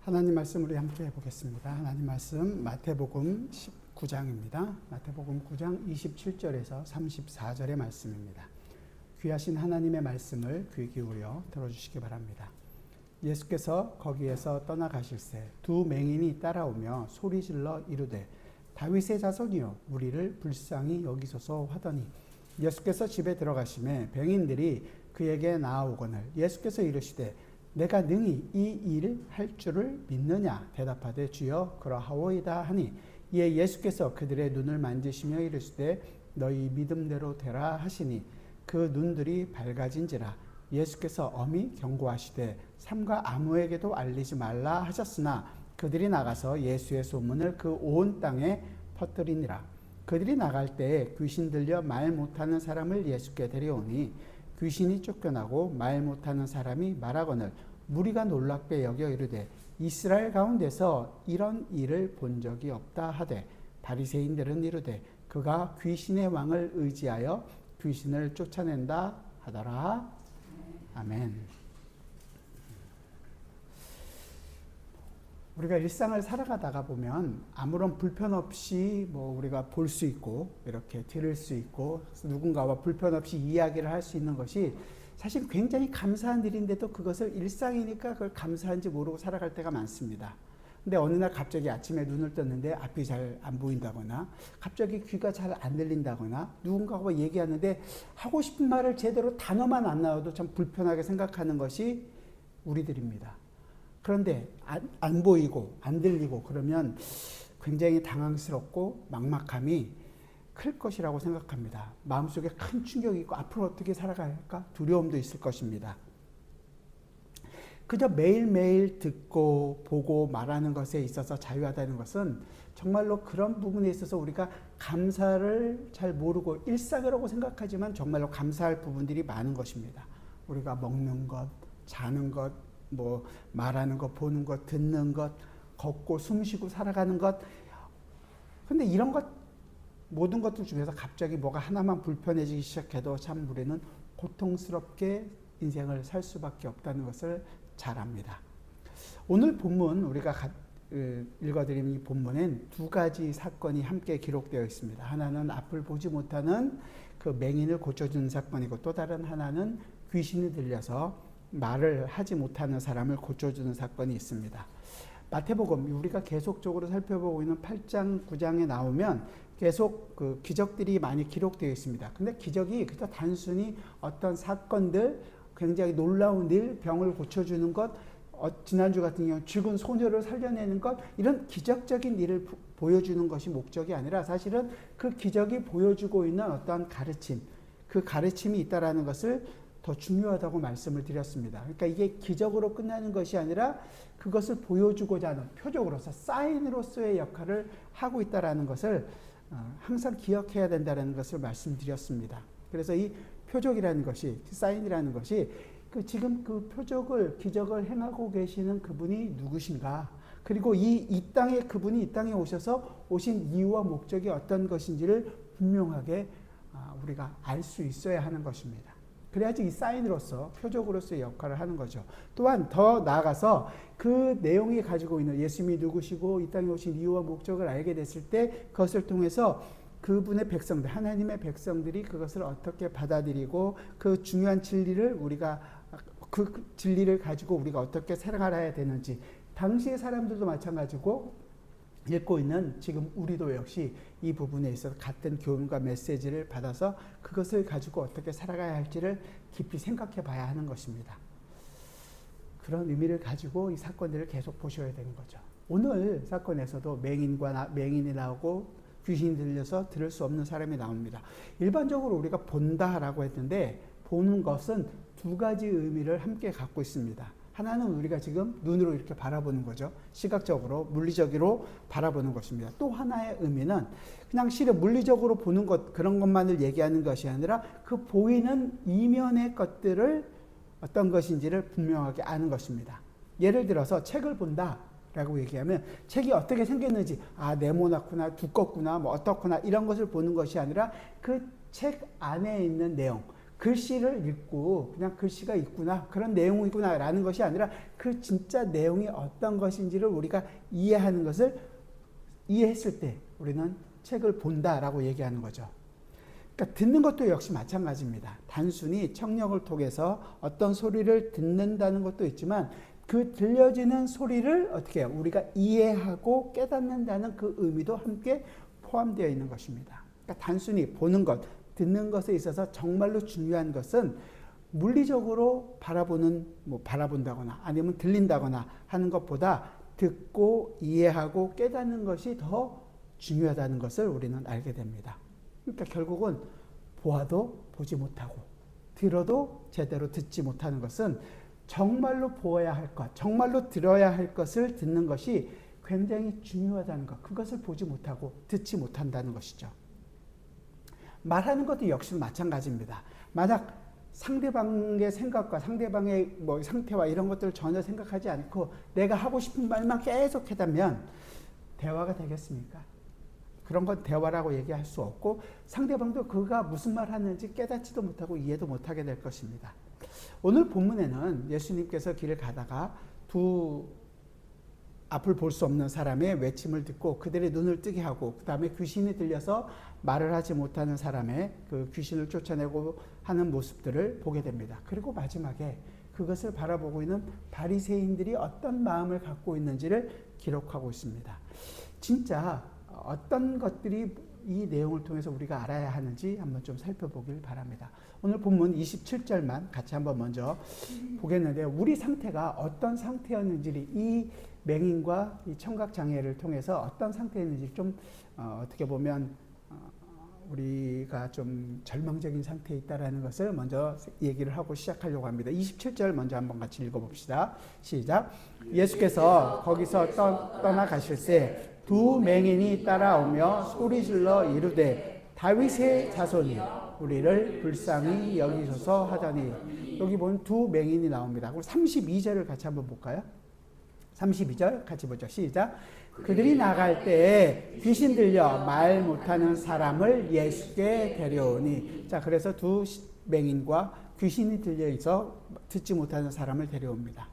하나님 말씀 우리 함께 해보겠습니다. 하나님 말씀 마태복음 19장입니다. 마태복음 9장 27절에서 34절의 말씀입니다. 귀하신 하나님의 말씀을 귀 기울여 들어주시기 바랍니다. 예수께서 거기에서 떠나가실새 두 맹인이 따라오며 소리질러 이르되 다윗의 자손이여 우리를 불쌍히 여기소서 하더니 예수께서 집에 들어가심에 병인들이 그에게 나아오거늘 예수께서 이르시되 내가 능히 이 일을 할 줄을 믿느냐 대답하되 주여 그러하오이다 하니 이에 예수께서 그들의 눈을 만지시며 이르시되 너희 믿음대로 되라 하시니 그 눈들이 밝아진지라. 예수께서 엄히 경고하시되 삼가 아무에게도 알리지 말라 하셨으나 그들이 나가서 예수의 소문을 그 온 땅에 퍼뜨리니라. 그들이 나갈 때에 귀신 들려 말 못하는 사람을 예수께 데려오니 귀신이 쫓겨나고 말 못하는 사람이 말하거늘 무리가 놀랍게 여겨 이르되 이스라엘 가운데서 이런 일을 본 적이 없다 하되 바리새인들은 이르되 그가 귀신의 왕을 의지하여 귀신을 쫓아낸다 하더라. 아멘. 우리가 일상을 살아가다가 보면 아무런 불편 없이 우리가 볼 수 있고 이렇게 들을 수 있고 누군가와 불편 없이 이야기를 할 수 있는 것이 사실 굉장히 감사한 일인데도 그것을 일상이니까 그걸 감사한지 모르고 살아갈 때가 많습니다. 근데 어느 날 갑자기 아침에 눈을 떴는데 앞이 잘 안 보인다거나 갑자기 귀가 잘 안 들린다거나 누군가와 얘기하는데 하고 싶은 말을 제대로 단어만 안 나와도 참 불편하게 생각하는 것이 우리들입니다. 그런데 안 보이고 안 들리고 그러면 굉장히 당황스럽고 막막함이 클 것이라고 생각합니다. 마음속에 큰 충격이 있고 앞으로 어떻게 살아가야 할까? 두려움도 있을 것입니다. 그저 매일매일 듣고 보고 말하는 것에 있어서 자유하다는 것은 정말로 그런 부분에 있어서 우리가 감사를 잘 모르고 일상이라고 생각하지만 정말로 감사할 부분들이 많은 것입니다. 우리가 먹는 것, 자는 것, 말하는 것, 보는 것, 듣는 것, 걷고 숨쉬고 살아가는 것. 근데 이런 것 모든 것들 중에서 갑자기 뭐가 하나만 불편해지기 시작해도 참 우리는 고통스럽게 인생을 살 수밖에 없다는 것을 잘 압니다. 오늘 본문 우리가 읽어드린 이 본문엔 두 가지 사건이 함께 기록되어 있습니다. 하나는 앞을 보지 못하는 그 맹인을 고쳐주는 사건이고 또 다른 하나는 귀신이 들려서 말을 하지 못하는 사람을 고쳐주는 사건이 있습니다. 마태복음 우리가 계속적으로 살펴보고 있는 8장, 9장에 나오면 계속 그 기적들이 많이 기록되어 있습니다. 근데 기적이 그저 단순히 어떤 사건들, 굉장히 놀라운 일, 병을 고쳐주는 것, 지난주 같은 경우 죽은 소녀를 살려내는 것, 이런 기적적인 일을 보여주는 것이 목적이 아니라 사실은 그 기적이 보여주고 있는 어떤 가르침, 그 가르침이 있다라는 것을 더 중요하다고 말씀을 드렸습니다. 그러니까 이게 기적으로 끝나는 것이 아니라 그것을 보여주고자 하는 표적으로서 사인으로서의 역할을 하고 있다는 것을 항상 기억해야 된다는 것을 말씀드렸습니다. 그래서 이 표적이라는 것이, 사인이라는 것이 지금 그 표적을, 기적을 행하고 계시는 그분이 누구신가? 그리고 이 땅에 그분이 이 땅에 오셔서 오신 이유와 목적이 어떤 것인지를 분명하게 우리가 알 수 있어야 하는 것입니다. 그래야지 이 사인으로서 표적으로서의 역할을 하는 거죠. 또한 더 나아가서 그 내용이 가지고 있는 예수님이 누구시고 이 땅에 오신 이유와 목적을 알게 됐을 때 그것을 통해서 그분의 백성들, 하나님의 백성들이 그것을 어떻게 받아들이고 그 중요한 진리를 우리가 그 진리를 가지고 우리가 어떻게 살아가야 되는지 당시의 사람들도 마찬가지고 읽고 있는 지금 우리도 역시 이 부분에 있어서 같은 교훈과 메시지를 받아서 그것을 가지고 어떻게 살아가야 할지를 깊이 생각해 봐야 하는 것입니다. 그런 의미를 가지고 이 사건들을 계속 보셔야 되는 거죠. 오늘 사건에서도 맹인이 나오고 귀신이 들려서 들을 수 없는 사람이 나옵니다. 일반적으로 우리가 본다라고 했는데 보는 것은 두 가지 의미를 함께 갖고 있습니다. 하나는 우리가 지금 눈으로 이렇게 바라보는 거죠. 시각적으로, 물리적으로 바라보는 것입니다. 또 하나의 의미는 그냥 실은 물리적으로 보는 것, 그런 것만을 얘기하는 것이 아니라 그 보이는 이면의 것들을 어떤 것인지를 분명하게 아는 것입니다. 예를 들어서 책을 본다 라고 얘기하면 책이 어떻게 생겼는지, 네모나구나, 두껍구나, 어떻구나 이런 것을 보는 것이 아니라 그 책 안에 있는 내용, 글씨를 읽고 그냥 글씨가 있구나, 그런 내용이구나 라는 것이 아니라 그 진짜 내용이 어떤 것인지를 우리가 이해하는 것을 이해했을 때 우리는 책을 본다라고 얘기하는 거죠. 그러니까 듣는 것도 역시 마찬가지입니다. 단순히 청력을 통해서 어떤 소리를 듣는다는 것도 있지만 그 들려지는 소리를 어떻게 해요? 우리가 이해하고 깨닫는다는 그 의미도 함께 포함되어 있는 것입니다. 그러니까 단순히 보는 것, 듣는 것에 있어서 정말로 중요한 것은 물리적으로 바라본다거나 아니면 들린다거나 하는 것보다 듣고 이해하고 깨닫는 것이 더 중요하다는 것을 우리는 알게 됩니다. 그러니까 결국은 보아도 보지 못하고 들어도 제대로 듣지 못하는 것은 정말로 보아야 할 것, 정말로 들어야 할 것을 듣는 것이 굉장히 중요하다는 것, 그것을 보지 못하고 듣지 못한다는 것이죠. 말하는 것도 역시 마찬가지입니다. 만약 상대방의 생각과 상대방의 상태와 이런 것들을 전혀 생각하지 않고 내가 하고 싶은 말만 계속 하다면 대화가 되겠습니까? 그런 건 대화라고 얘기할 수 없고 상대방도 그가 무슨 말 하는지 깨닫지도 못하고 이해도 못하게 될 것입니다. 오늘 본문에는 예수님께서 길을 가다가 두 앞을 볼 수 없는 사람의 외침을 듣고 그들의 눈을 뜨게 하고 그 다음에 귀신이 들려서 말을 하지 못하는 사람의 그 귀신을 쫓아내고 하는 모습들을 보게 됩니다. 그리고 마지막에 그것을 바라보고 있는 바리새인들이 어떤 마음을 갖고 있는지를 기록하고 있습니다. 진짜 어떤 것들이 이 내용을 통해서 우리가 알아야 하는지 한번 좀 살펴보길 바랍니다. 오늘 본문 27절만 같이 한번 먼저 보겠는데 우리 상태가 어떤 상태였는지를 이 맹인과 이 청각장애를 통해서 어떤 상태였는지 좀 어떻게 보면 우리가 좀 절망적인 상태에 있다는 것을 먼저 얘기를 하고 시작하려고 합니다. 27절 먼저 한번 같이 읽어봅시다. 시작. 예수께서 거기서 떠나가실새 두 맹인이 따라오며 소리질러 이르되 다윗의 자손이 우리를 불쌍히 여기소서 하더니, 여기 보면 두 맹인이 나옵니다. 그럼 32절을 같이 한번 볼까요? 32절 같이 보죠. 시작. 그들이 나갈 때에 귀신 들려 말 못하는 사람을 예수께 데려오니. 자, 그래서 두 맹인과 귀신이 들려 있어 듣지 못하는 사람을 데려옵니다.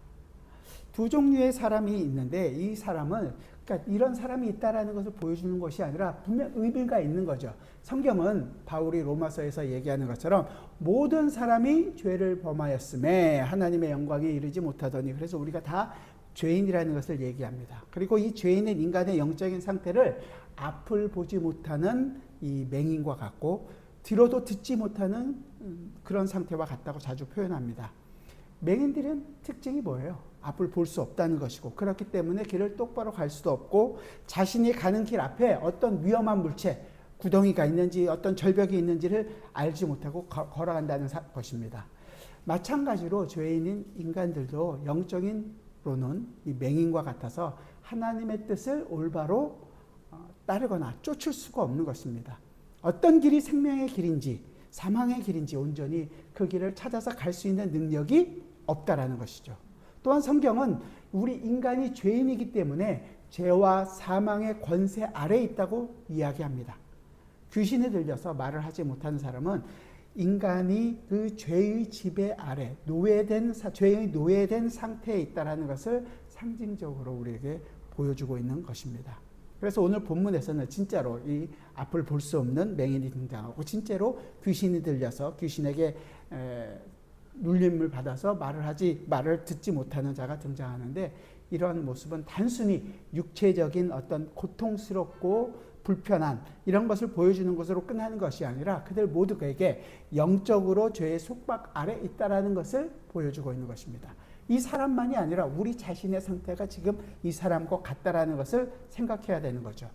두 종류의 사람이 있는데 이 사람은 그러니까 이런 사람이 있다라는 것을 보여주는 것이 아니라 분명 의미가 있는 거죠. 성경은 바울이 로마서에서 얘기하는 것처럼 모든 사람이 죄를 범하였음에 하나님의 영광에 이르지 못하더니, 그래서 우리가 다 죄인이라는 것을 얘기합니다. 그리고 이 죄인은 인간의 영적인 상태를 앞을 보지 못하는 이 맹인과 같고 들어도 듣지 못하는 그런 상태와 같다고 자주 표현합니다. 맹인들은 특징이 뭐예요? 앞을 볼 수 없다는 것이고, 그렇기 때문에 길을 똑바로 갈 수도 없고 자신이 가는 길 앞에 어떤 위험한 물체, 구덩이가 있는지 어떤 절벽이 있는지를 알지 못하고 걸어간다는 것입니다. 마찬가지로 죄인인 인간들도 영적인로는 이 맹인과 같아서 하나님의 뜻을 올바로 따르거나 쫓을 수가 없는 것입니다. 어떤 길이 생명의 길인지 사망의 길인지 온전히 그 길을 찾아서 갈 수 있는 능력이 없다라는 것이죠. 또한 성경은 우리 인간이 죄인이기 때문에 죄와 사망의 권세 아래에 있다고 이야기합니다. 귀신에 들려서 말을 하지 못하는 사람은 인간이 그 죄의 지배 아래 죄의 노예된 상태에 있다는 것을 상징적으로 우리에게 보여주고 있는 것입니다. 그래서 오늘 본문에서는 진짜로 이 앞을 볼 수 없는 맹인이 등장하고 진짜로 귀신이 들려서 귀신에게 눌림을 받아서 말을 듣지 못하는 자가 등장하는데, 이러한 모습은 단순히 육체적인 어떤 고통스럽고 불편한 이런 것을 보여주는 것으로 끝나는 것이 아니라 그들 모두에게 영적으로 죄의 속박 아래 있다라는 것을 보여주고 있는 것입니다. 이 사람만이 아니라 우리 자신의 상태가 지금 이 사람과 같다라는 것을 생각해야 되는 거죠.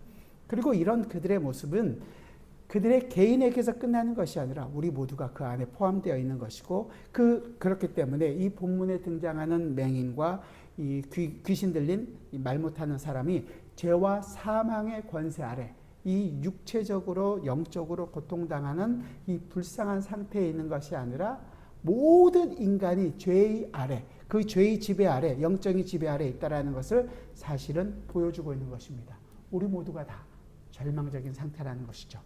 그리고 이런 그들의 모습은 그들의 개인에게서 끝나는 것이 아니라 우리 모두가 그 안에 포함되어 있는 것이고, 그렇기 때문에 이 본문에 등장하는 맹인과 이 귀신 들린 말 못하는 사람이 죄와 사망의 권세 아래 이 육체적으로 영적으로 고통당하는 이 불쌍한 상태에 있는 것이 아니라 모든 인간이 죄의 아래, 그 죄의 지배 아래, 영적인 지배 아래 있다라는 것을 사실은 보여주고 있는 것입니다. 우리 모두가 다 절망적인 상태라는 것이죠.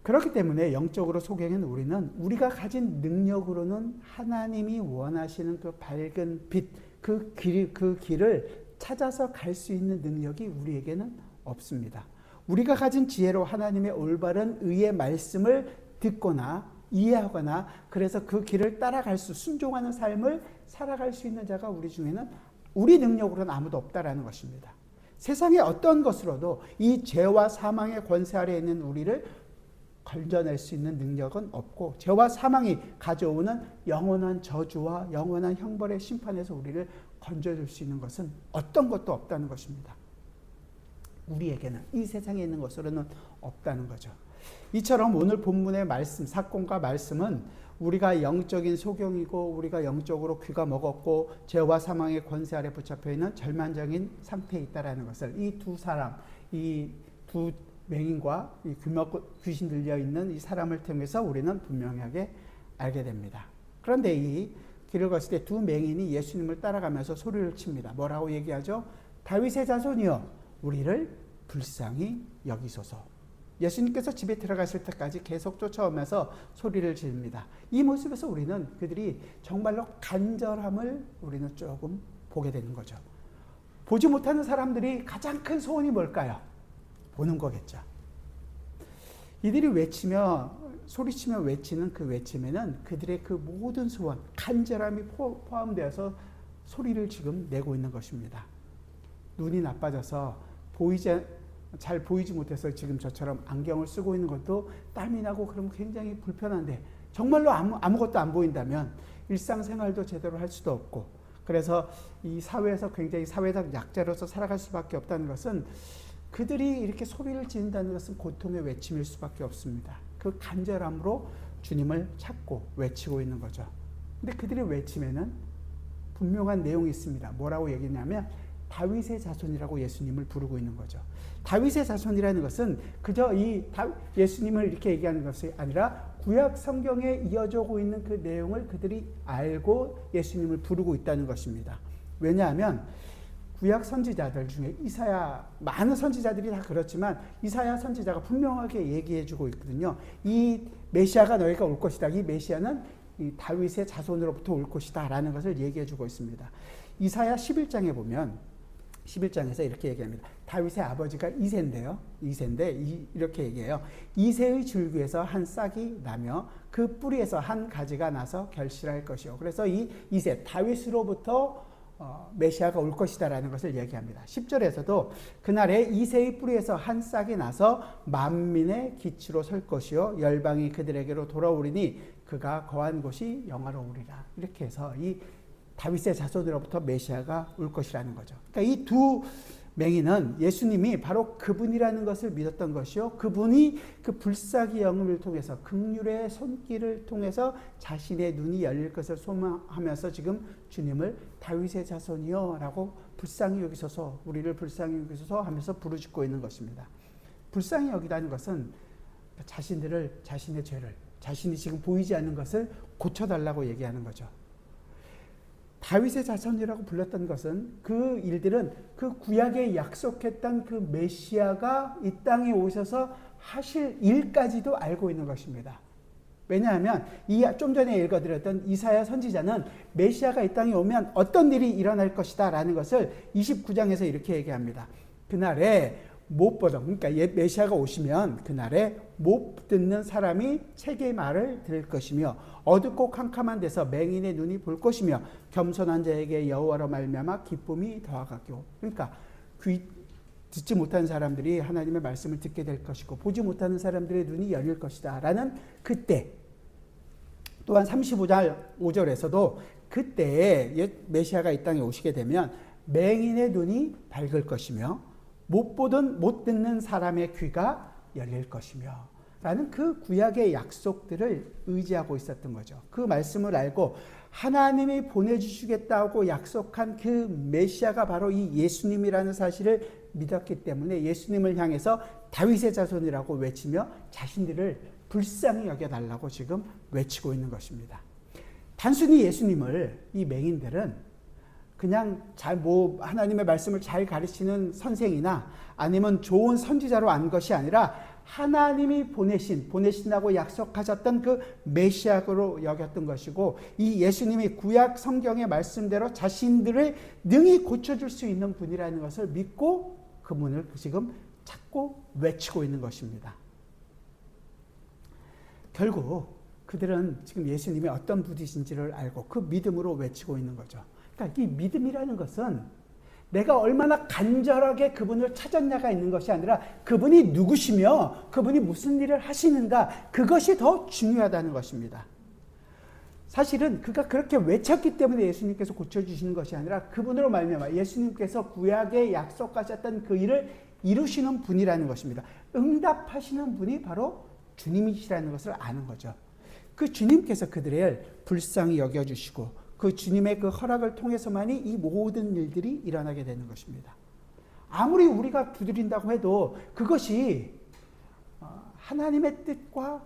그렇기 때문에 영적으로 소경인 우리는 우리가 가진 능력으로는 하나님이 원하시는 그 밝은 빛, 그 길을 찾아서 갈 수 있는 능력이 우리에게는 없습니다. 우리가 가진 지혜로 하나님의 올바른 의의 말씀을 듣거나 이해하거나 그래서 그 길을 따라갈 수, 순종하는 삶을 살아갈 수 있는 자가 우리 중에는 우리 능력으로는 아무도 없다라는 것입니다. 세상의 어떤 것으로도 이 죄와 사망의 권세 아래에 있는 우리를 건져낼 수 있는 능력은 없고, 죄와 사망이 가져오는 영원한 저주와 영원한 형벌의 심판에서 우리를 건져줄 수 있는 것은 어떤 것도 없다는 것입니다. 우리에게는 이 세상에 있는 것으로는 없다는 거죠. 이처럼 오늘 본문의 말씀, 사건과 말씀은 우리가 영적인 소경이고 우리가 영적으로 귀가 먹었고 죄와 사망의 권세 아래 붙잡혀 있는 절망적인 상태에 있다라는 것을 이 두 사람, 이 두 맹인과 이 귀신 들려 있는 이 사람을 통해서 우리는 분명하게 알게 됩니다. 그런데 이 길을 걷을 때 두 맹인이 예수님을 따라가면서 소리를 칩니다. 뭐라고 얘기하죠? 다윗의 자손이여 우리를 불쌍히 여기소서. 예수님께서 집에 들어가실 때까지 계속 쫓아오면서 소리를 지릅니다. 이 모습에서 우리는 그들이 정말로 간절함을 우리는 조금 보게 되는 거죠. 보지 못하는 사람들이 가장 큰 소원이 뭘까요? 보는 거겠죠. 이들이 소리치며 외치는 그 외침에는 그들의 그 모든 소원, 간절함이 포함되어서 소리를 지금 내고 있는 것입니다. 눈이 나빠져서 잘 보이지 못해서 지금 저처럼 안경을 쓰고 있는 것도 땀이 나고 그러면 굉장히 불편한데, 정말로 아무것도 안 보인다면 일상생활도 제대로 할 수도 없고, 그래서 이 사회에서 굉장히 사회적 약자로서 살아갈 수밖에 없다는 것은, 그들이 이렇게 소리를 지른다는 것은 고통의 외침일 수밖에 없습니다. 그 간절함으로 주님을 찾고 외치고 있는 거죠. 근데 그들의 외침에는 분명한 내용이 있습니다. 뭐라고 얘기했냐면 다윗의 자손이라고 예수님을 부르고 있는 거죠. 다윗의 자손이라는 것은 그저 예수님을 이렇게 얘기하는 것이 아니라 구약 성경에 이어져 오고 있는 그 내용을 그들이 알고 예수님을 부르고 있다는 것입니다. 왜냐하면 구약 선지자들 중에 많은 선지자들이 다 그렇지만 이사야 선지자가 분명하게 얘기해주고 있거든요. 이 메시아가 너희가 올 것이다. 이 메시아는 이 다윗의 자손으로부터 올 것이다 라는 것을 얘기해주고 있습니다. 이사야 11장에 보면 11장에서 이렇게 얘기합니다. 다윗의 아버지가 이새인데 이렇게 얘기해요. 이새의 줄기에서 한 싹이 나며 그 뿌리에서 한 가지가 나서 결실할 것이요. 그래서 이 이새 다윗으로부터 메시아가 올 것이다라는 것을 얘기합니다. 10절에서도 그날에 이새의 뿌리에서 한 싹이 나서 만민의 기치로 설 것이요 열방이 그들에게로 돌아오리니 그가 거한 곳이 영화로우리라. 이렇게 해서 이 다윗의 자손으로부터 메시아가 올 것이라는 거죠. 그러니까 이 두 맹인은 예수님이 바로 그분이라는 것을 믿었던 것이요, 그분이 그 불사기 영음을 통해서 긍휼의 손길을 통해서 자신의 눈이 열릴 것을 소망하면서 지금 주님을 다윗의 자손이요 라고 불쌍히 여기소서, 우리를 불쌍히 여기소서 하면서 부르짖고 있는 것입니다. 불쌍히 여기다는 것은 자신의 죄를, 자신이 지금 보이지 않는 것을 고쳐달라고 얘기하는 거죠. 다윗의 자손이라고 불렀던 것은 그 일들은 그 구약에 약속했던 그 메시아가 이 땅에 오셔서 하실 일까지도 알고 있는 것입니다. 왜냐하면 좀 전에 읽어드렸던 이사야 선지자는 메시아가 이 땅에 오면 어떤 일이 일어날 것이다 라는 것을 29장에서 이렇게 얘기합니다. 그날에 못 보던, 그러니까 메시아가 오시면 그날에 못 듣는 사람이 책의 말을 들을 것이며 어둡고 캄캄한 데서 맹인의 눈이 볼 것이며 겸손한 자에게 여호와로 말미암아 기쁨이 더하겠고, 그러니까 듣지 못하는 사람들이 하나님의 말씀을 듣게 될 것이고 보지 못하는 사람들의 눈이 열릴 것이다 라는 그때, 또한 35장 5절에서도 그때에 메시아가 이 땅에 오시게 되면 맹인의 눈이 밝을 것이며 못 듣는 사람의 귀가 열릴 것이며 라는 그 구약의 약속들을 의지하고 있었던 거죠. 그 말씀을 알고 하나님이 보내주시겠다고 약속한 그 메시아가 바로 이 예수님이라는 사실을 믿었기 때문에 예수님을 향해서 다윗의 자손이라고 외치며 자신들을 불쌍히 여겨달라고 지금 외치고 있는 것입니다. 단순히 예수님을 이 맹인들은 그냥 하나님의 말씀을 잘 가르치는 선생이나 아니면 좋은 선지자로 안 것이 아니라 하나님이 보내신다고 약속하셨던 그 메시아로 여겼던 것이고, 이 예수님이 구약 성경의 말씀대로 자신들을 능히 고쳐줄 수 있는 분이라는 것을 믿고 그 문을 지금 찾고 외치고 있는 것입니다. 결국 그들은 지금 예수님이 어떤 분이신지를 알고 그 믿음으로 외치고 있는 거죠. 그러니까 이 믿음이라는 것은 내가 얼마나 간절하게 그분을 찾았냐가 있는 것이 아니라 그분이 누구시며 그분이 무슨 일을 하시는가, 그것이 더 중요하다는 것입니다. 사실은 그가 그렇게 외쳤기 때문에 예수님께서 고쳐주시는 것이 아니라 그분으로 말미암아 예수님께서 구약에 약속하셨던 그 일을 이루시는 분이라는 것입니다. 응답하시는 분이 바로 주님이시라는 것을 아는 거죠. 그 주님께서 그들을 불쌍히 여겨주시고 그 주님의 그 허락을 통해서만이 이 모든 일들이 일어나게 되는 것입니다. 아무리 우리가 두드린다고 해도 그것이 하나님의 뜻과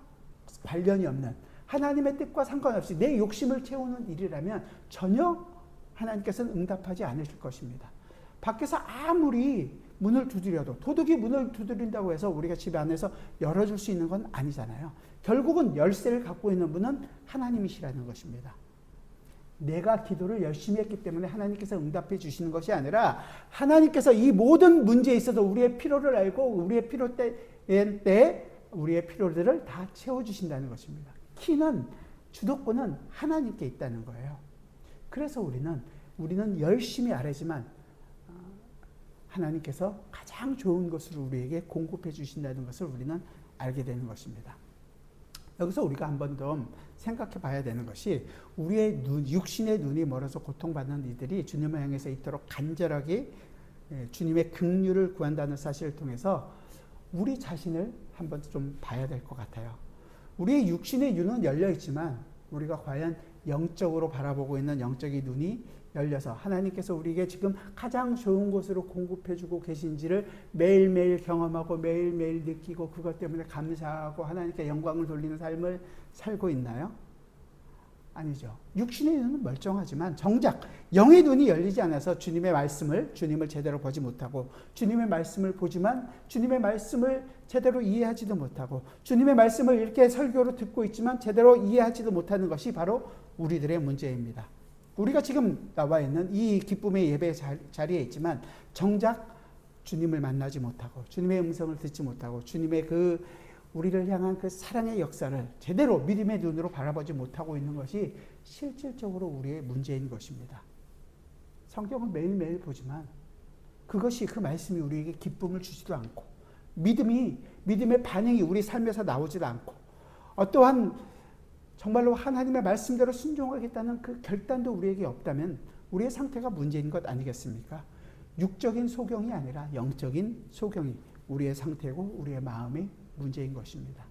관련이 없는, 하나님의 뜻과 상관없이 내 욕심을 채우는 일이라면 전혀 하나님께서는 응답하지 않으실 것입니다. 밖에서 아무리 문을 두드려도, 도둑이 문을 두드린다고 해서 우리가 집 안에서 열어줄 수 있는 건 아니잖아요. 결국은 열쇠를 갖고 있는 분은 하나님이시라는 것입니다. 내가 기도를 열심히 했기 때문에 하나님께서 응답해 주시는 것이 아니라 하나님께서 이 모든 문제에 있어서 우리의 필요를 알고 우리의 필요 때 우리의 필요들을 다 채워주신다는 것입니다. 키는, 주도권은 하나님께 있다는 거예요. 그래서 우리는 열심히 아뢰지만 하나님께서 가장 좋은 것을 우리에게 공급해 주신다는 것을 우리는 알게 되는 것입니다. 여기서 우리가 한 번 더 생각해 봐야 되는 것이, 우리의 육신의 눈이 멀어서 고통받는 이들이 주님을 향해서 이토록 간절하게 주님의 긍휼을 구한다는 사실을 통해서 우리 자신을 한번 좀 봐야 될 것 같아요. 우리의 육신의 눈은 열려 있지만 우리가 과연 영적으로 바라보고 있는 영적인 눈이 열려서 하나님께서 우리에게 지금 가장 좋은 곳으로 공급해주고 계신지를 매일매일 경험하고 매일매일 느끼고 그것 때문에 감사하고 하나님께 영광을 돌리는 삶을 살고 있나요? 아니죠. 육신의 눈은 멀쩡하지만 정작 영의 눈이 열리지 않아서 주님을 제대로 보지 못하고, 주님의 말씀을 보지만 주님의 말씀을 제대로 이해하지도 못하고, 주님의 말씀을 이렇게 설교로 듣고 있지만 제대로 이해하지도 못하는 것이 바로 우리들의 문제입니다. 우리가 지금 나와 있는 이 기쁨의 예배 자리에 있지만 정작 주님을 만나지 못하고 주님의 음성을 듣지 못하고 주님의 우리를 향한 그 사랑의 역사를 제대로 믿음의 눈으로 바라보지 못하고 있는 것이 실질적으로 우리의 문제인 것입니다. 성경을 매일매일 보지만 그 말씀이 우리에게 기쁨을 주지도 않고 믿음의 반응이 우리 삶에서 나오지도 않고 어떠한 정말로 하나님의 말씀대로 순종하겠다는 그 결단도 우리에게 없다면 우리의 상태가 문제인 것 아니겠습니까? 육적인 소경이 아니라 영적인 소경이 우리의 상태고 우리의 마음이 문제인 것입니다.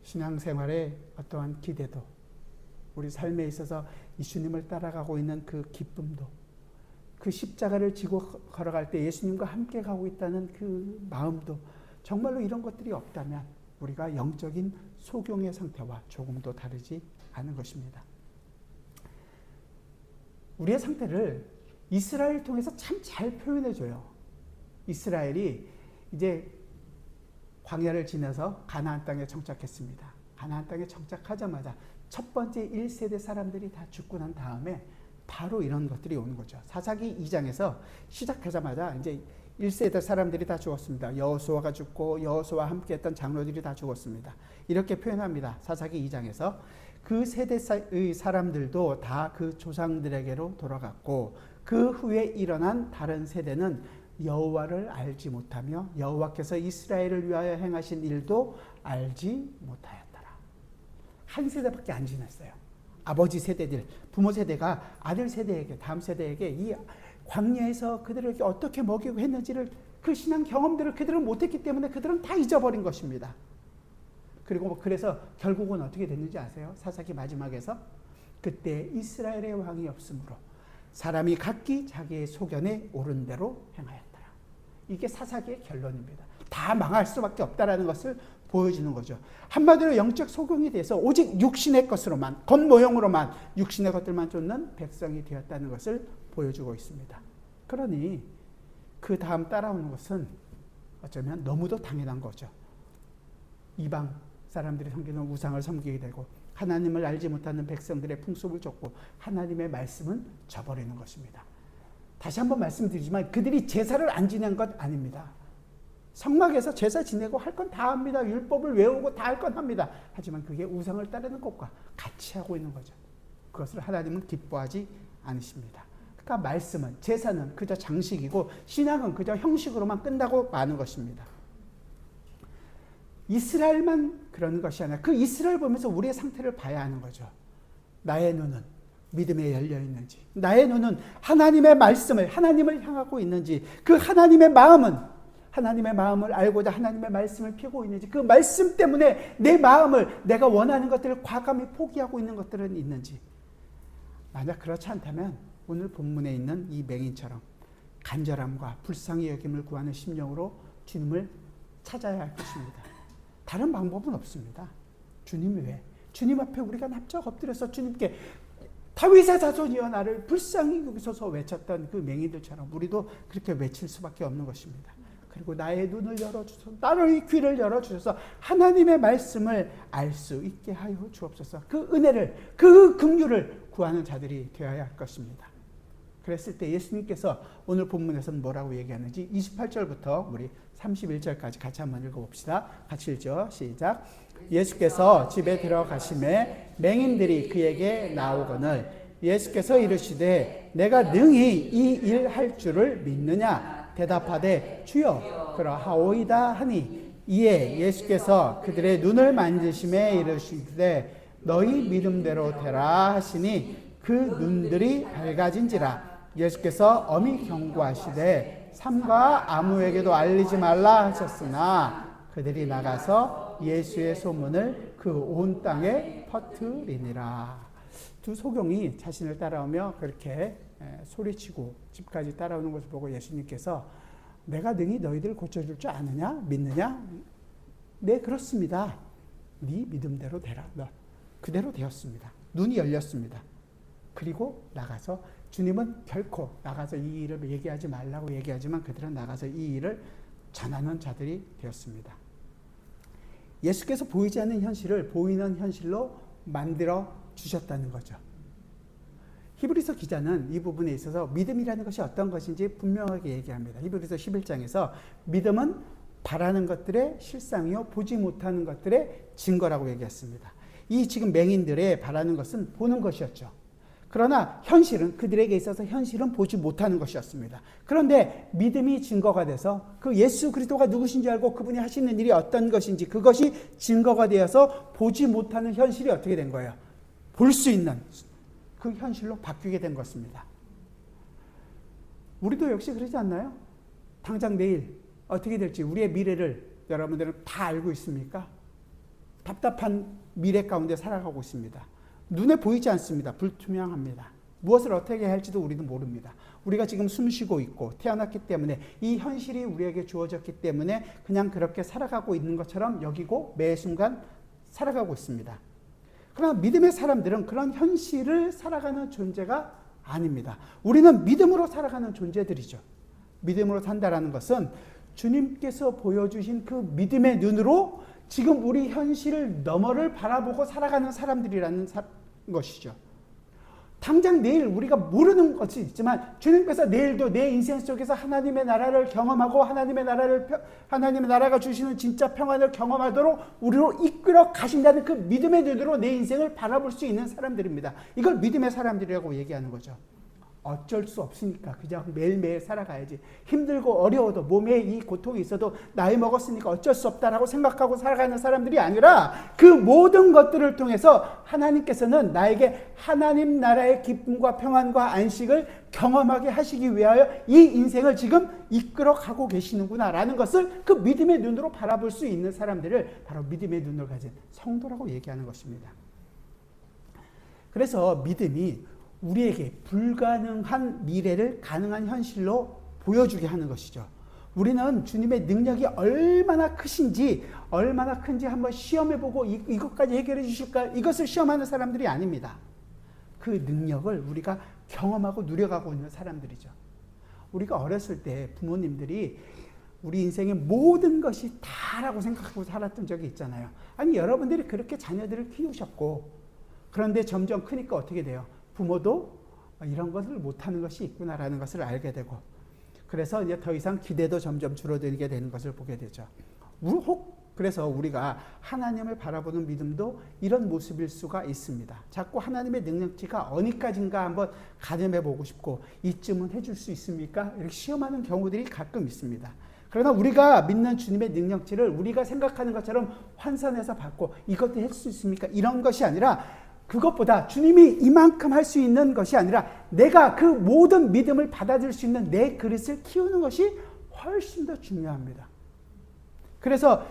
신앙생활의 어떠한 기대도, 우리 삶에 있어서 예수님을 따라가고 있는 그 기쁨도, 그 십자가를 지고 걸어갈 때 예수님과 함께 가고 있다는 그 마음도, 정말로 이런 것들이 없다면 우리가 영적인 소경의 상태와 조금도 다르지 않은 것입니다. 우리의 상태를 이스라엘을 통해서 참 잘 표현해줘요. 이스라엘이 이제 광야를 지나서 가나안 땅에 정착했습니다. 가나안 땅에 정착하자마자 첫 번째 1세대 사람들이 다 죽고 난 다음에 바로 이런 것들이 오는 거죠. 사사기 2장에서 시작하자마자 이제 1세대 사람들이 다 죽었습니다. 여호수아가 죽고 여호수아와 함께했던 장로들이 다 죽었습니다. 이렇게 표현합니다. 사사기 2장에서 그 세대의 사람들도 다 그 조상들에게로 돌아갔고 그 후에 일어난 다른 세대는 여호와를 알지 못하며 여호와께서 이스라엘을 위하여 행하신 일도 알지 못하였더라. 한 세대밖에 안 지났어요. 아버지 세대들, 부모 세대가 아들 세대에게, 다음 세대에게 이 광야에서 그들에게 어떻게 먹이고 했는지를, 그 신앙 경험들을 그들은 못했기 때문에 그들은 다 잊어버린 것입니다. 그리고 그래서 결국은 어떻게 됐는지 아세요? 사사기 마지막에서 그때 이스라엘의 왕이 없으므로 사람이 각기 자기의 소견에 옳은 대로 행하였더라. 이게 사사기의 결론입니다. 다 망할 수밖에 없다라는 것을 보여주는 거죠. 한마디로 영적 소경이 돼서 오직 육신의 것으로만, 겉모형으로만 육신의 것들만 쫓는 백성이 되었다는 것을 보여주고 있습니다. 그러니 그 다음 따라오는 것은 어쩌면 너무도 당연한 거죠. 이방 사람들이 섬기는 우상을 섬기게 되고 하나님을 알지 못하는 백성들의 풍습을 쫓고 하나님의 말씀은 저버리는 것입니다. 다시 한번 말씀드리지만 그들이 제사를 안 지낸 것 아닙니다. 성막에서 제사 지내고 할 건 다 합니다. 율법을 외우고 다 할 건 합니다. 하지만 그게 우상을 따르는 것과 같이 하고 있는 거죠. 그것을 하나님은 기뻐하지 않으십니다. 그러니까 말씀은, 제사는 그저 장식이고 신앙은 그저 형식으로만 끝나고 마는 것입니다. 이스라엘만 그런 것이 아니라 그 이스라엘 보면서 우리의 상태를 봐야 하는 거죠. 나의 눈은 믿음에 열려 있는지, 나의 눈은 하나님의 말씀을, 하나님을 향하고 있는지, 그 하나님의 마음은 하나님의 마음을 알고자 하나님의 말씀을 피우고 있는지, 그 말씀 때문에 내 마음을, 내가 원하는 것들을 과감히 포기하고 있는 것들은 있는지. 만약 그렇지 않다면 오늘 본문에 있는 이 맹인처럼 간절함과 불쌍히 여김을 구하는 심령으로 주님을 찾아야 할 것입니다. 다른 방법은 없습니다. 주님 외에. 주님 앞에 우리가 납작 엎드려서 주님께 다윗의 자손이여 나를 불쌍히 여기소서 외쳤던 그 맹인들처럼 우리도 그렇게 외칠 수밖에 없는 것입니다. 그리고 나의 눈을 열어주셔서, 나의 귀를 열어주셔서 하나님의 말씀을 알 수 있게 하여 주옵소서. 그 은혜를, 그 긍휼을 구하는 자들이 되어야 할 것입니다. 그랬을 때 예수님께서 오늘 본문에서는 뭐라고 얘기하는지 28절부터 우리 31절까지 같이 한번 읽어봅시다. 같이 읽죠. 시작. 예수께서 집에 들어가심에 맹인들이 그에게 나오거늘 예수께서 이르시되 내가 능히 이 일 할 줄을 믿느냐? 대답하되 주여 그러하오이다 하니 이에 예수께서 그들의 눈을 만지심에 이르시되 너희 믿음대로 되라 하시니 그 눈들이 밝아진지라. 예수께서 엄히 경고하시되 삼가 아무에게도 알리지 말라 하셨으나 그들이 나가서 예수의 소문을 그 온 땅에 퍼뜨리니라. 두 소경이 자신을 따라오며 그렇게 소리치고 집까지 따라오는 것을 보고 예수님께서 내가 능히 너희들 고쳐줄 줄 아느냐? 믿느냐? 네, 그렇습니다. 네 믿음대로 되라. 그대로 되었습니다. 눈이 열렸습니다. 그리고 나가서, 주님은 결코 나가서 이 일을 얘기하지 말라고 얘기하지만 그들은 나가서 이 일을 전하는 자들이 되었습니다. 예수께서 보이지 않는 현실을 보이는 현실로 만들어 주셨다는 거죠. 히브리서 기자는 이 부분에 있어서 믿음이라는 것이 어떤 것인지 분명하게 얘기합니다. 히브리서 11장에서 믿음은 바라는 것들의 실상이요 보지 못하는 것들의 증거라고 얘기했습니다. 이 지금 맹인들의 바라는 것은 보는 것이었죠. 그러나 현실은, 그들에게 있어서 현실은 보지 못하는 것이었습니다. 그런데 믿음이 증거가 돼서 그 예수 그리스도가 누구신지 알고 그분이 하시는 일이 어떤 것인지 그것이 증거가 되어서 보지 못하는 현실이 어떻게 된 거예요? 볼 수 있는 그 현실로 바뀌게 된 것입니다. 우리도 역시 그러지 않나요? 당장 내일 어떻게 될지 우리의 미래를 여러분들은 다 알고 있습니까? 답답한 미래 가운데 살아가고 있습니다. 눈에 보이지 않습니다. 불투명합니다. 무엇을 어떻게 할지도 우리는 모릅니다. 우리가 지금 숨 쉬고 있고 태어났기 때문에 이 현실이 우리에게 주어졌기 때문에 그냥 그렇게 살아가고 있는 것처럼 여기고 매 순간 살아가고 있습니다. 그러나 믿음의 사람들은 그런 현실을 살아가는 존재가 아닙니다. 우리는 믿음으로 살아가는 존재들이죠. 믿음으로 산다라는 것은 주님께서 보여주신 그 믿음의 눈으로 지금 우리 현실 너머를 바라보고 살아가는 사람들이라는 것이죠. 당장 내일 우리가 모르는 것이 있지만 주님께서 내일도 내 인생 속에서 하나님의 나라를 경험하고 하나님의 나라가 주시는 진짜 평안을 경험하도록 우리로 이끌어 가신다는 그 믿음의 눈으로 내 인생을 바라볼 수 있는 사람들입니다. 이걸 믿음의 사람들이라고 얘기하는 거죠. 어쩔 수 없으니까 그냥 매일매일 살아가야지. 힘들고 어려워도 몸에 이 고통이 있어도 나이 먹었으니까 어쩔 수 없다라고 생각하고 살아가는 사람들이 아니라 그 모든 것들을 통해서 하나님께서는 나에게 하나님 나라의 기쁨과 평안과 안식을 경험하게 하시기 위하여 이 인생을 지금 이끌어 가고 계시는구나라는 것을 그 믿음의 눈으로 바라볼 수 있는 사람들을 바로 믿음의 눈을 가진 성도라고 얘기하는 것입니다. 그래서 믿음이 우리에게 불가능한 미래를 가능한 현실로 보여주게 하는 것이죠. 우리는 주님의 능력이 얼마나 크신지, 얼마나 큰지 한번 시험해보고 이것까지 해결해 주실까? 이것을 시험하는 사람들이 아닙니다. 그 능력을 우리가 경험하고 누려가고 있는 사람들이죠. 우리가 어렸을 때 부모님들이 우리 인생의 모든 것이 다라고 생각하고 살았던 적이 있잖아요. 아니, 여러분들이 그렇게 자녀들을 키우셨고, 그런데 점점 크니까 어떻게 돼요? 부모도 이런 것을 못하는 것이 있구나라는 것을 알게 되고, 그래서 이제 더 이상 기대도 점점 줄어들게 되는 것을 보게 되죠. 그래서 우리가 하나님을 바라보는 믿음도 이런 모습일 수가 있습니다. 자꾸 하나님의 능력치가 어디까지인가 한번 가늠해 보고 싶고, 이쯤은 해줄 수 있습니까? 이렇게 시험하는 경우들이 가끔 있습니다. 그러나 우리가 믿는 주님의 능력치를 우리가 생각하는 것처럼 환산해서 받고 이것도 할 수 있습니까? 이런 것이 아니라, 그것보다 주님이 이만큼 할 수 있는 것이 아니라 내가 그 모든 믿음을 받아들일 수 있는 내 그릇을 키우는 것이 훨씬 더 중요합니다. 그래서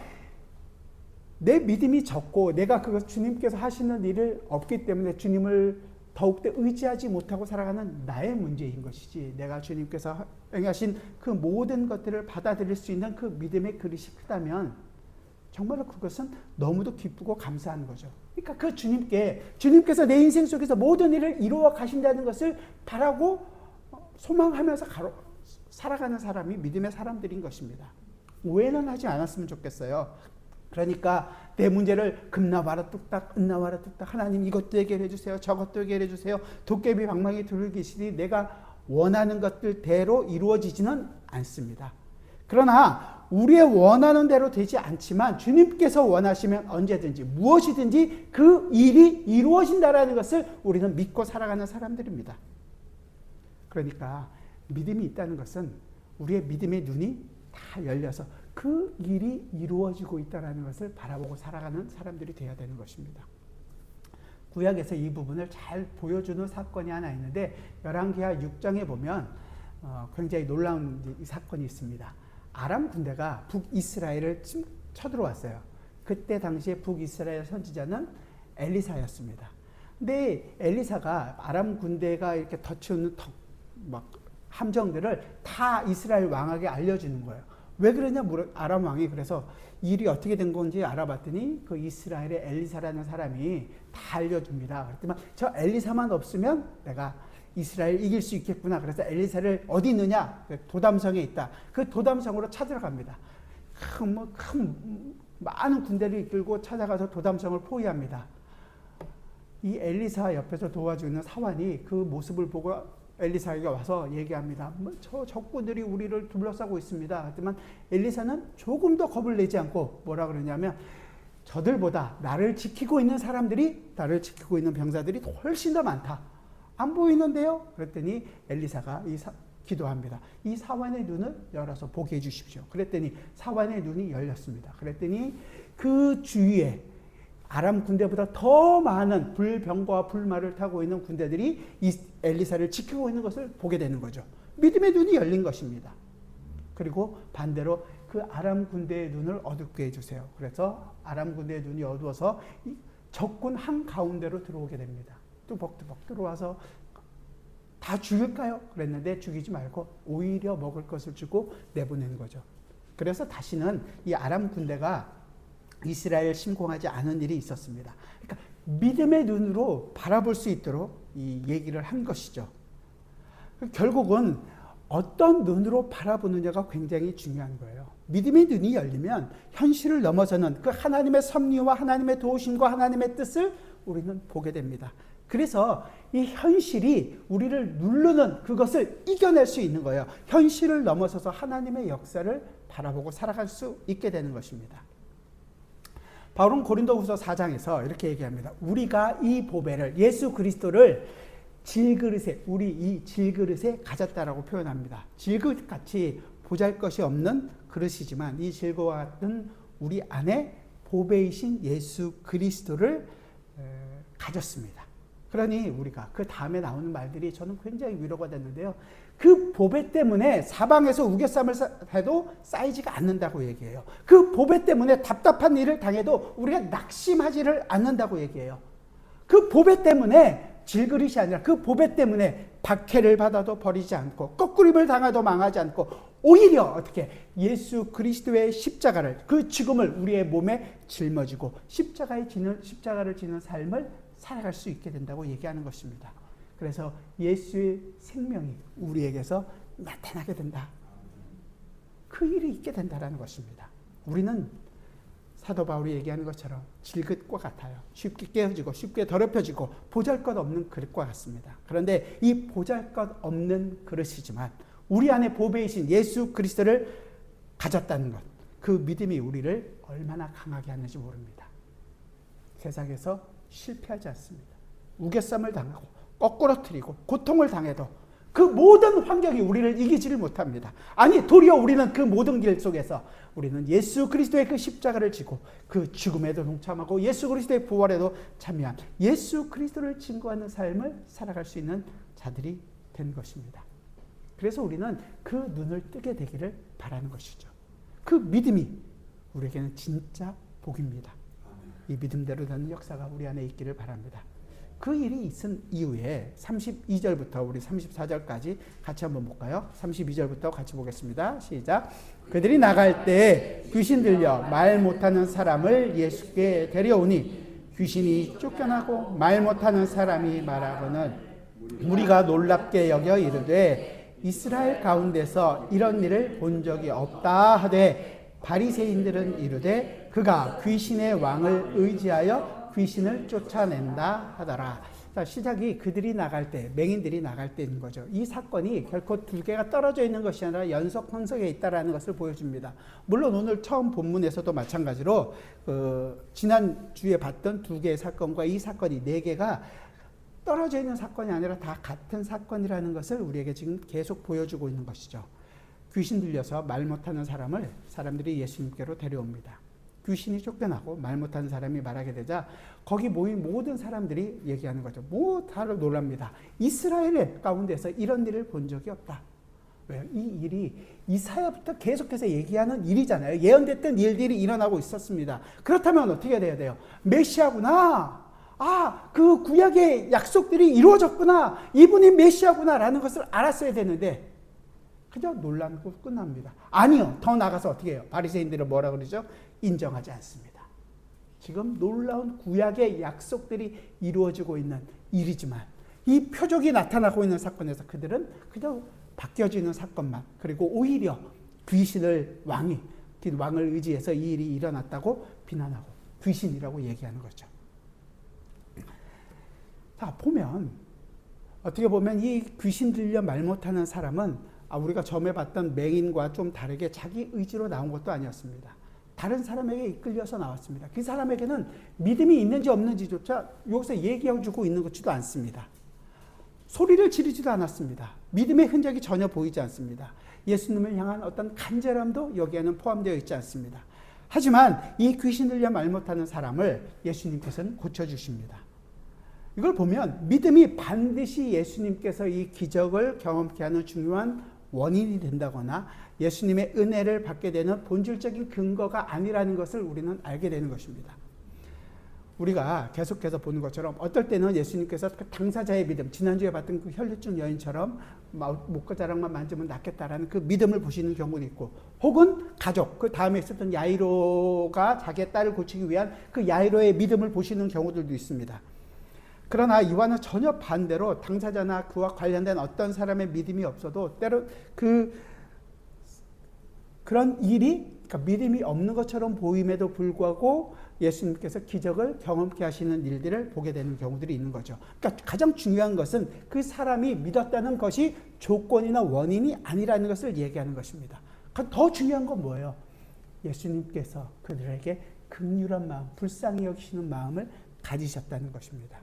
내 믿음이 적고 내가 그것 주님께서 하시는 일을 없기 때문에 주님을 더욱더 의지하지 못하고 살아가는 나의 문제인 것이지, 내가 주님께서 행하신 그 모든 것들을 받아들일 수 있는 그 믿음의 그릇이 크다면 정말로 그것은 너무도 기쁘고 감사한 거죠. 그러니까 그 주님께서 내 인생 속에서 모든 일을 이루어 가신다는 것을 바라고 소망하면서 살아가는 사람이 믿음의 사람들인 것입니다. 오해는 하지 않았으면 좋겠어요. 그러니까 내 문제를 금나와라 뚝딱 은나와라 뚝딱, 하나님 이것도 해결해 주세요, 저것도 해결해 주세요, 도깨비 방망이 들고 계시니 내가 원하는 것들대로 이루어지지는 않습니다. 그러나 우리의 원하는 대로 되지 않지만 주님께서 원하시면 언제든지 무엇이든지 그 일이 이루어진다라는 것을 우리는 믿고 살아가는 사람들입니다. 그러니까 믿음이 있다는 것은 우리의 믿음의 눈이 다 열려서 그 일이 이루어지고 있다는 것을 바라보고 살아가는 사람들이 되어야 되는 것입니다. 구약에서 이 부분을 잘 보여주는 사건이 하나 있는데, 열왕기하 6장에 보면 굉장히 놀라운 이 사건이 있습니다. 아람 군대가 북이스라엘을 쳐들어왔어요. 그때 당시에 북이스라엘 선지자는 엘리사였습니다. 근데 엘리사가 아람 군대가 이렇게 덮치는 함정들을 다 이스라엘 왕에게 알려주는 거예요. 왜 그러냐 아람 왕이 그래서 일이 어떻게 된 건지 알아봤더니 그 이스라엘의 엘리사라는 사람이 다 알려줍니다. 그랬더니 저 엘리사만 없으면 내가 이스라엘 이길 수 있겠구나. 그래서 엘리사를 어디 있느냐? 도담성에 있다. 그 도담성으로 찾으러 갑니다. 많은 군대를 이끌고 찾아가서 도담성을 포위합니다. 이 엘리사 옆에서 도와주는 사환이 그 모습을 보고 엘리사에게 와서 얘기합니다. 저 적군들이 우리를 둘러싸고 있습니다. 하지만 엘리사는 조금 더 겁을 내지 않고 뭐라 그러냐면, 저들보다 나를 지키고 있는 병사들이 훨씬 더 많다. 안 보이는데요? 그랬더니 엘리사가 기도합니다. 이 사환의 눈을 열어서 보게 해주십시오. 그랬더니 사환의 눈이 열렸습니다. 그랬더니 그 주위에 아람 군대보다 더 많은 불병과 불말을 타고 있는 군대들이 이 엘리사를 지키고 있는 것을 보게 되는 거죠. 믿음의 눈이 열린 것입니다. 그리고 반대로 그 아람 군대의 눈을 어둡게 해주세요. 그래서 아람 군대의 눈이 어두워서 적군 한가운데로 들어오게 됩니다. 뚜벅뚜벅 들어와서 다 죽일까요? 그랬는데 죽이지 말고 오히려 먹을 것을 주고 내보낸 거죠. 그래서 다시는 이 아람 군대가 이스라엘 침공하지 않은 일이 있었습니다. 그러니까 믿음의 눈으로 바라볼 수 있도록 이 얘기를 한 것이죠. 결국은 어떤 눈으로 바라보느냐가 굉장히 중요한 거예요. 믿음의 눈이 열리면 현실을 넘어서는 그 하나님의 섭리와 하나님의 도우심과 하나님의 뜻을 우리는 보게 됩니다. 그래서 이 현실이 우리를 누르는 그것을 이겨낼 수 있는 거예요. 현실을 넘어서서 하나님의 역사를 바라보고 살아갈 수 있게 되는 것입니다. 바울은 고린도후서 4장에서 이렇게 얘기합니다. 우리가 이 보배를, 예수 그리스도를 질그릇에, 우리 이 질그릇에 가졌다라고 표현합니다. 질그릇같이 보잘것이 없는 그릇이지만 이 질그릇과 같은 우리 안에 보배이신 예수 그리스도를 가졌습니다. 그러니 우리가 그 다음에 나오는 말들이 저는 굉장히 위로가 됐는데요. 그 보배 때문에 사방에서 우겨쌈을 해도 쌓이지가 않는다고 얘기해요. 그 보배 때문에 답답한 일을 당해도 우리가 낙심하지를 않는다고 얘기해요. 그 보배 때문에 질그릇이 아니라 그 보배 때문에 박해를 받아도 버리지 않고 거꾸림을 당해도 망하지 않고 오히려 어떻게 예수 그리스도의 십자가를, 그 죽음을 우리의 몸에 짊어지고 십자가를 지는 삶을 살아갈 수 있게 된다고 얘기하는 것입니다. 그래서 예수의 생명이 우리에게서 나타나게 된다. 그 일이 있게 된다는 것입니다. 우리는 사도 바울이 얘기하는 것처럼 질그릇과 같아요. 쉽게 깨어지고 쉽게 더럽혀지고 보잘것없는 그릇과 같습니다. 그런데 이 보잘것없는 그릇이지만 우리 안에 보배이신 예수 그리스도를 가졌다는 것, 그 믿음이 우리를 얼마나 강하게 하는지 모릅니다. 세상에서 실패하지 않습니다. 우겨쌈을 당하고 거꾸로 틀리고 고통을 당해도 그 모든 환경이 우리를 이기지를 못합니다. 아니, 도리어 우리는 그 모든 길 속에서 우리는 예수 그리스도의 그 십자가를 지고 그 죽음에도 동참하고 예수 그리스도의 부활에도 참여한 예수 그리스도를 증거하는 삶을 살아갈 수 있는 자들이 된 것입니다. 그래서 우리는 그 눈을 뜨게 되기를 바라는 것이죠. 그 믿음이 우리에게는 진짜 복입니다. 이 믿음대로 되는 역사가 우리 안에 있기를 바랍니다. 그 일이 있은 이후에 32절부터 우리 34절까지 같이 한번 볼까요? 32절부터 같이 보겠습니다. 시작. 그들이 나갈 때 귀신 들려 말 못하는 사람을 예수께 데려오니 귀신이 쫓겨나고 말 못하는 사람이 말하고는 무리가 놀랍게 여겨 이르되 이스라엘 가운데서 이런 일을 본 적이 없다 하되 바리새인들은 이르되 그가 귀신의 왕을 의지하여 귀신을 쫓아낸다 하더라. 자, 시작이 그들이 나갈 때, 맹인들이 나갈 때인 거죠. 이 사건이 결코 두 개가 떨어져 있는 것이 아니라 연속헌석에 있다라는 것을 보여줍니다. 물론 오늘 처음 본문에서도 마찬가지로 지난주에 봤던 두 개의 사건과 이 사건이 네 개가 떨어져 있는 사건이 아니라 다 같은 사건이라는 것을 우리에게 지금 계속 보여주고 있는 것이죠. 귀신 들려서 말 못하는 사람들이 예수님께로 데려옵니다. 귀신이 쫓겨나고 말 못하는 사람이 말하게 되자 거기 모인 모든 사람들이 얘기하는 거죠. 다들 놀랍니다. 이스라엘 가운데서 이런 일을 본 적이 없다. 왜요? 이 일이 이사야부터 계속해서 얘기하는 일이잖아요. 예언됐던 일들이 일어나고 있었습니다. 그렇다면 어떻게 돼야 돼요? 메시아구나. 그 구약의 약속들이 이루어졌구나. 이분이 메시아구나 라는 것을 알았어야 되는데 그저 놀라고 끝납니다. 아니요. 더 나가서 어떻게 해요? 바리새인들은 뭐라 그러죠? 인정하지 않습니다. 지금 놀라운 구약의 약속들이 이루어지고 있는 일이지만 이 표적이 나타나고 있는 사건에서 그들은 그저 바뀌어지는 사건만, 그리고 오히려 왕을 의지해서 이 일이 일어났다고 비난하고 귀신이라고 얘기하는 거죠. 자, 어떻게 보면 이 귀신 들려 말 못하는 사람은 우리가 처음에 봤던 맹인과 좀 다르게 자기 의지로 나온 것도 아니었습니다. 다른 사람에게 이끌려서 나왔습니다. 그 사람에게는 믿음이 있는지 없는지조차 여기서 얘기해주고 있는 것지도 않습니다. 소리를 지르지도 않았습니다. 믿음의 흔적이 전혀 보이지 않습니다. 예수님을 향한 어떤 간절함도 여기에는 포함되어 있지 않습니다. 하지만 이 귀신 들려 말 못하는 사람을 예수님께서는 고쳐주십니다. 이걸 보면 믿음이 반드시 예수님께서 이 기적을 경험케 하는 중요한 원인이 된다거나 예수님의 은혜를 받게 되는 본질적인 근거가 아니라는 것을 우리는 알게 되는 것입니다. 우리가 계속해서 보는 것처럼 어떨 때는 예수님께서 그 당사자의 믿음, 지난주에 봤던 그 혈류증 여인처럼 목가자락만 만지면 낫겠다라는 그 믿음을 보시는 경우도 있고, 혹은 가족, 그 다음에 있었던 야이로가 자기의 딸을 고치기 위한 그 야이로의 믿음을 보시는 경우들도 있습니다. 그러나 이와는 전혀 반대로 당사자나 그와 관련된 어떤 사람의 믿음이 없어도 때로 그런 일이, 그러니까 믿음이 없는 것처럼 보임에도 불구하고 예수님께서 기적을 경험케 하시는 일들을 보게 되는 경우들이 있는 거죠. 그러니까 가장 중요한 것은 그 사람이 믿었다는 것이 조건이나 원인이 아니라는 것을 얘기하는 것입니다. 더 중요한 건 뭐예요? 예수님께서 그들에게 긍휼한 마음, 불쌍히 여기시는 마음을 가지셨다는 것입니다.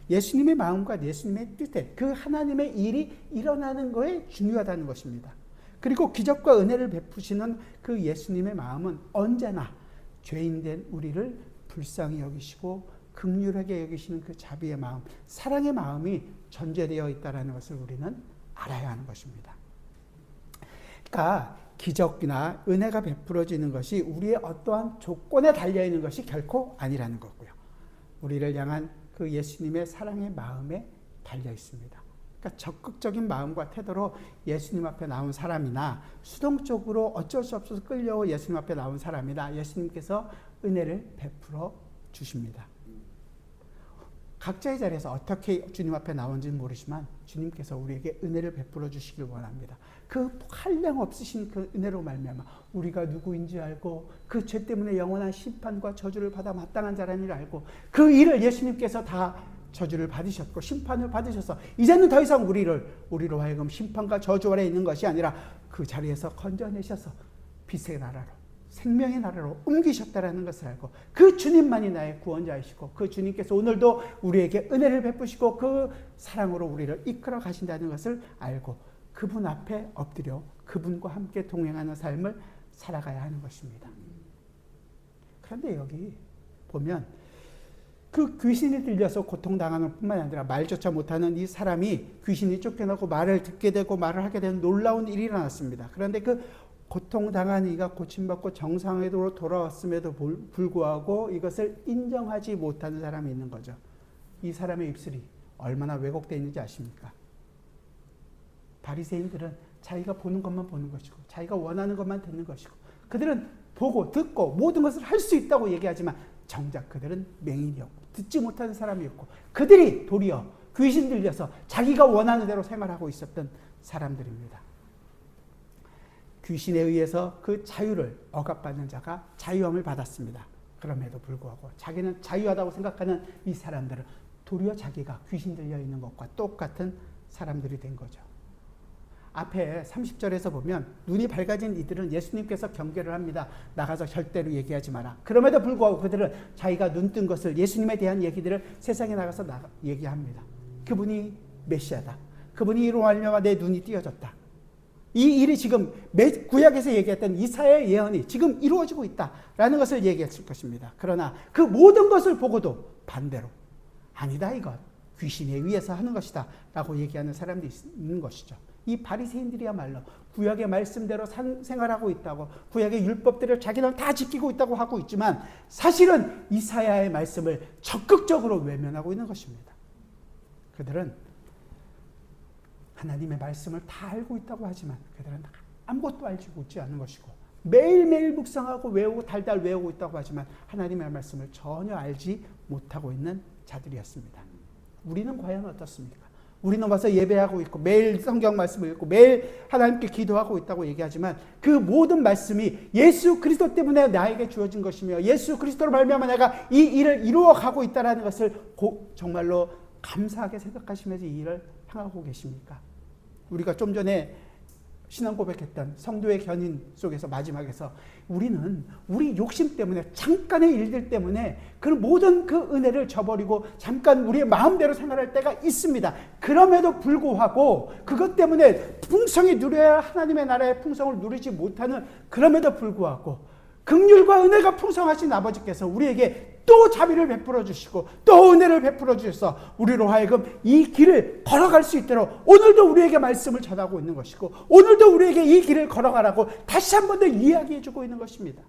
예수님의 마음과 예수님의 뜻에 그 하나님의 일이 일어나는 거에 중요하다는 것입니다. 그리고 기적과 은혜를 베푸시는 그 예수님의 마음은 언제나 죄인된 우리를 불쌍히 여기시고 긍휼하게 여기시는 그 자비의 마음, 사랑의 마음이 전제되어 있다는 것을 우리는 알아야 하는 것입니다. 그러니까 기적이나 은혜가 베풀어지는 것이 우리의 어떠한 조건에 달려있는 것이 결코 아니라는 거고요. 우리를 향한 그 예수님의 사랑의 마음에 달려 있습니다. 그러니까 적극적인 마음과 태도로 예수님 앞에 나온 사람이나 수동적으로 어쩔 수 없어서 끌려오 예수님 앞에 나온 사람이나 예수님께서 은혜를 베풀어 주십니다. 각자의 자리에서 어떻게 주님 앞에 나온지는 모르지만 주님께서 우리에게 은혜를 베풀어 주시길 원합니다. 그 한량 없으신 그 은혜로 말미암아 우리가 누구인지 알고 그 죄 때문에 영원한 심판과 저주를 받아 마땅한 자라는 일을 알고 그 일을 예수님께서 다 저주를 받으셨고 심판을 받으셔서 이제는 더 이상 우리로 하여금 심판과 저주 아래 있는 것이 아니라 그 자리에서 건져내셔서 빛의 나라로 생명의 나라로 옮기셨다라는 것을 알고 그 주님만이 나의 구원자이시고 그 주님께서 오늘도 우리에게 은혜를 베푸시고 그 사랑으로 우리를 이끌어 가신다는 것을 알고 그분 앞에 엎드려 그분과 함께 동행하는 삶을 살아가야 하는 것입니다. 그런데 여기 보면 그 귀신이 들려서 고통당하는 뿐만 아니라 말조차 못하는 이 사람이 귀신이 쫓겨나고 말을 듣게 되고 말을 하게 되는 놀라운 일이 일어났습니다. 그런데 그 고통당한 이가 고침받고 정상으로 돌아왔음에도 불구하고 이것을 인정하지 못하는 사람이 있는 거죠. 이 사람의 입술이 얼마나 왜곡되어 있는지 아십니까? 바리새인들은 자기가 보는 것만 보는 것이고 자기가 원하는 것만 듣는 것이고 그들은 보고 듣고 모든 것을 할 수 있다고 얘기하지만 정작 그들은 맹인이었고 듣지 못하는 사람이었고 그들이 도리어 귀신 들려서 자기가 원하는 대로 생활하고 있었던 사람들입니다. 귀신에 의해서 그 자유를 억압받는 자가 자유함을 받았습니다. 그럼에도 불구하고 자기는 자유하다고 생각하는 이 사람들은 도리어 자기가 귀신 들려 있는 것과 똑같은 사람들이 된 거죠. 앞에 30절에서 보면 눈이 밝아진 이들은 예수님께서 경계를 합니다. 나가서 절대로 얘기하지 마라. 그럼에도 불구하고 그들은 자기가 눈 뜬 것을 예수님에 대한 얘기들을 세상에 나가서 얘기합니다. 그분이 메시아다. 그분이 이로 말미암아 내 눈이 띄어졌다. 이 일이 지금 구약에서 얘기했던 이사야의 예언이 지금 이루어지고 있다라는 것을 얘기했을 것입니다. 그러나 그 모든 것을 보고도 반대로 아니다 이것 귀신에 의해서 하는 것이다 라고 얘기하는 사람들이 있는 것이죠. 이 바리새인들이야말로 구약의 말씀대로 생활하고 있다고 구약의 율법들을 자기는 다 지키고 있다고 하고 있지만 사실은 이사야의 말씀을 적극적으로 외면하고 있는 것입니다. 그들은 하나님의 말씀을 다 알고 있다고 하지만 그들은 아무것도 알고 있지 않는 것이고 매일매일 묵상하고 외우고 달달 외우고 있다고 하지만 하나님의 말씀을 전혀 알지 못하고 있는 자들이었습니다. 우리는 과연 어떻습니까? 우리는 와서 예배하고 있고 매일 성경 말씀을 읽고 매일 하나님께 기도하고 있다고 얘기하지만 그 모든 말씀이 예수 그리스도 때문에 나에게 주어진 것이며 예수 그리스도로 말미암아 내가 이 일을 이루어가고 있다는 것을 정말로 감사하게 생각하시면서 이 일을 향하고 계십니까? 우리가 좀 전에 신앙 고백했던 성도의 견인 속에서 마지막에서 우리는 우리 욕심 때문에 잠깐의 일들 때문에 그 모든 그 은혜를 저버리고 잠깐 우리의 마음대로 생활할 때가 있습니다. 그럼에도 불구하고 그것 때문에 풍성히 누려야 하나님의 나라의 풍성을 누리지 못하는 그럼에도 불구하고 긍휼과 은혜가 풍성하신 아버지께서 우리에게 또 자비를 베풀어 주시고 또 은혜를 베풀어 주셔서 우리로 하여금 이 길을 걸어갈 수 있도록 오늘도 우리에게 말씀을 전하고 있는 것이고 오늘도 우리에게 이 길을 걸어가라고 다시 한 번 더 이야기해 주고 있는 것입니다.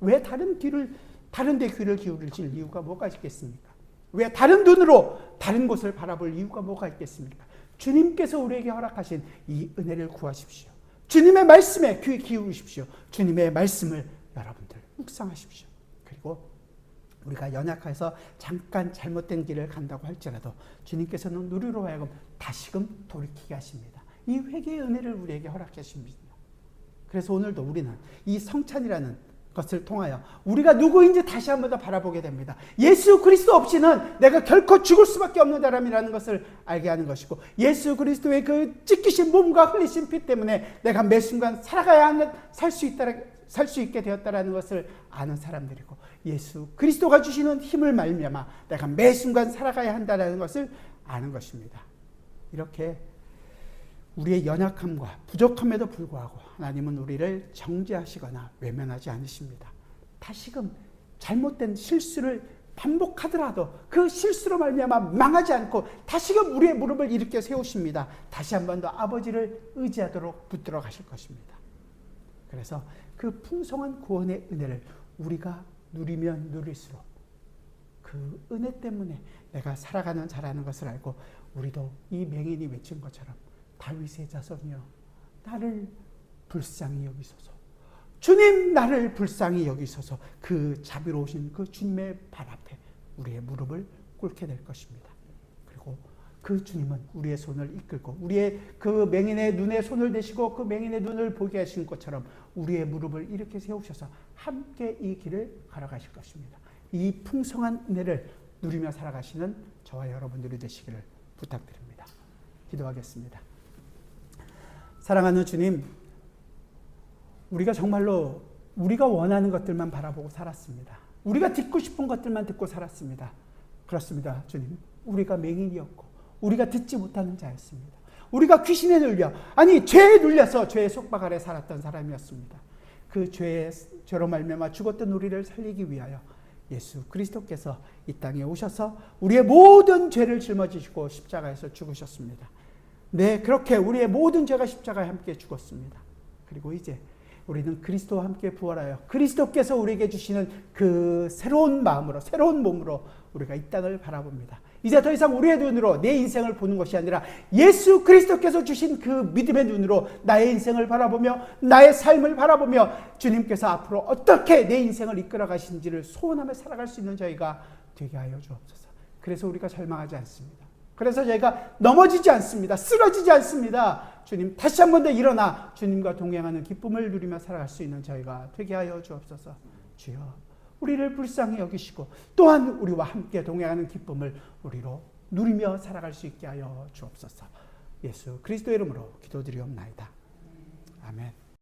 왜 다른 데 귀를 기울일 이유가 뭐가 있겠습니까? 왜 다른 눈으로 다른 곳을 바라볼 이유가 뭐가 있겠습니까? 주님께서 우리에게 허락하신 이 은혜를 구하십시오. 주님의 말씀에 귀 기울이십시오. 주님의 말씀을 여러분들 묵상하십시오. 그리고 우리가 연약해서 잠깐 잘못된 길을 간다고 할지라도 주님께서는 우리로 하여금 다시금 돌이키게 하십니다. 이 회개의 은혜를 우리에게 허락해 주십니다. 그래서 오늘도 우리는 이 성찬이라는 것을 통하여 우리가 누구인지 다시 한 번 더 바라보게 됩니다. 예수 그리스도 없이는 내가 결코 죽을 수밖에 없는 사람이라는 것을 알게 하는 것이고 예수 그리스도의 그 찢기신 몸과 흘리신 피 때문에 내가 매 순간 살 수 있게 되었다라는 것을 아는 사람들이고 예수 그리스도가 주시는 힘을 말미암아 내가 매 순간 살아가야 한다는 것을 아는 것입니다. 이렇게 우리의 연약함과 부족함에도 불구하고 하나님은 우리를 정죄하시거나 외면하지 않으십니다. 다시금 잘못된 실수를 반복하더라도 그 실수로 말미암아 망하지 않고 다시금 우리의 무릎을 일으켜 세우십니다. 다시 한 번 더 아버지를 의지하도록 붙들어 가실 것입니다. 그래서 그 풍성한 구원의 은혜를 우리가 누리면 누릴수록 그 은혜 때문에 내가 살아가는 자라는 것을 알고 우리도 이 맹인이 외친 것처럼 다윗의 자손이여 나를 불쌍히 여기소서. 주님 나를 불쌍히 여기소서. 그 자비로우신 그 주님의 발 앞에 우리의 무릎을 꿇게 될 것입니다. 그리고 그 주님은 우리의 손을 이끌고 우리의 그 맹인의 눈에 손을 대시고 그 맹인의 눈을 보게 하신 것처럼 우리의 무릎을 이렇게 세우셔서 함께 이 길을 걸어가실 것입니다. 이 풍성한 은혜를 누리며 살아가시는 저와 여러분들이 되시기를 부탁드립니다. 기도하겠습니다. 사랑하는 주님, 우리가 정말로 우리가 원하는 것들만 바라보고 살았습니다. 우리가 듣고 싶은 것들만 듣고 살았습니다. 그렇습니다, 주님. 우리가 맹인이었고 우리가 듣지 못하는 자였습니다. 우리가 귀신에 눌려, 아니 죄에 눌려서 죄의 속박 아래 살았던 사람이었습니다. 그 죄로 말미암아 죽었던 우리를 살리기 위하여 예수 그리스도께서 이 땅에 오셔서 우리의 모든 죄를 짊어지시고 십자가에서 죽으셨습니다. 네, 그렇게 우리의 모든 죄가 십자가에 함께 죽었습니다. 그리고 이제 우리는 그리스도와 함께 부활하여 그리스도께서 우리에게 주시는 그 새로운 마음으로, 새로운 몸으로 우리가 이 땅을 바라봅니다. 이제 더 이상 우리의 눈으로 내 인생을 보는 것이 아니라 예수 그리스도께서 주신 그 믿음의 눈으로 나의 인생을 바라보며 나의 삶을 바라보며 주님께서 앞으로 어떻게 내 인생을 이끌어 가신지를 소원하며 살아갈 수 있는 저희가 되게 하여 주옵소서. 그래서 우리가 절망하지 않습니다. 그래서 저희가 넘어지지 않습니다. 쓰러지지 않습니다. 주님, 다시 한 번 더 일어나 주님과 동행하는 기쁨을 누리며 살아갈 수 있는 저희가 되게 하여 주옵소서. 주여, 우리를 불쌍히 여기시고 또한 우리와 함께 동행하는 기쁨을 우리로 누리며 살아갈 수 있게 하여 주옵소서. 예수 그리스도의 이름으로 기도드리옵나이다. 아멘.